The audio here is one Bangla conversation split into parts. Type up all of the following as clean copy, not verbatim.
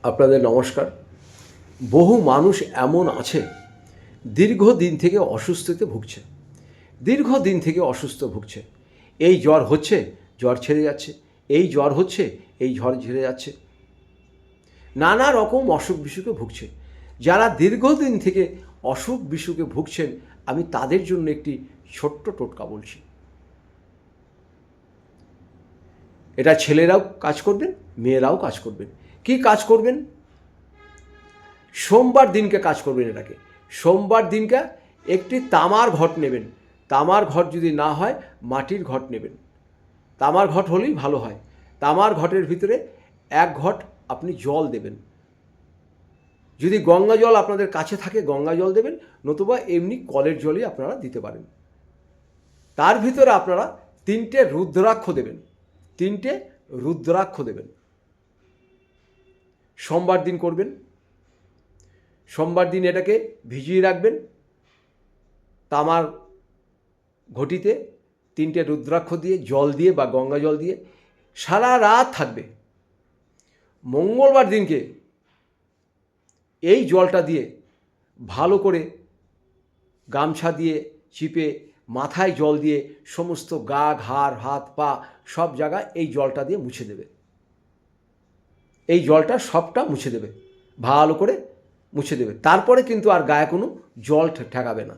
আপনাদের নমস্কার। বহু মানুষ এমন আছে দীর্ঘদিন থেকে অসুস্থ ভুগছে। এই জ্বর হচ্ছে, জ্বর ছেড়ে যাচ্ছে, এই জ্বর হচ্ছে, এই জ্বর ছেড়ে যাচ্ছে, নানা রকম অসুখ বিসুখে ভুগছে। যারা দীর্ঘদিন থেকে অসুখ বিসুখে ভুগছেন, আমি তাদের জন্য একটি ছোট্ট টোটকা বলছি। এটা ছেলেরাও কাজ করবেন, মেয়েরাও কাজ করবেন। কি কাজ করবেন? সোমবার দিনকে কাজ করবেন। এটাকে সোমবার দিনকে একটি তামার ঘট নেবেন। তামার ঘট যদি না হয় মাটির ঘট নেবেন। তামার ঘট হলেই ভালো হয়। তামার ঘটের ভিতরে এক ঘট আপনি জল দেবেন। যদি গঙ্গা জল আপনাদের কাছে থাকে গঙ্গা জল দেবেন, নতুবা এমনি কলের জলই আপনারা দিতে পারেন। তার ভিতরে আপনারা তিনটে রুদ্রাক্ষ দেবেন। সোমবার দিন করবেন। সোমবার দিন এটাকে ভিজিয়ে রাখবেন। তামার ঘটিতে তিনটে রুদ্রাক্ষ দিয়ে, জল দিয়ে বা গঙ্গা জল দিয়ে সারা রাত থাকবে। মঙ্গলবার দিনকে এই জলটা দিয়ে ভালো করে গামছা দিয়ে চিপে মাথায় জল দিয়ে সমস্ত গা, ঘাড়, হাত, পা সব জায়গায় এই জলটা দিয়ে মুছে দেবে। এই জলটা সবটা মুছে দেবে, ভালো করে মুছে দেবে। তারপরে কিন্তু আর গায়ে কোনো জল ঠেকাবে না।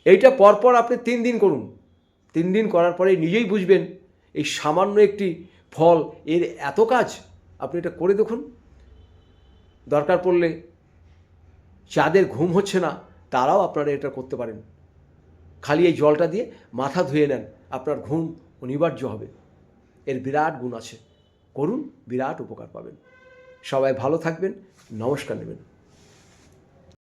এইটা পরপর আপনি 3 দিন করুন। 3 দিন করার পরে নিজেই বুঝবেন এই সামান্য একটি ফল এর এত কাজ। আপনি এটা করে দেখুন। দরকার পড়লে যাদের ঘুম হচ্ছে না তারাও আপনারা এটা করতে পারেন। খালি এই জলটা দিয়ে মাথা ধুয়ে নেন, আপনার ঘুম অনিবার্য হবে। এর বিরাট গুণ আছে। করুন, বিরাট উপকার পাবেন। সবাই ভালো থাকবেন। নমস্কার নেবেন।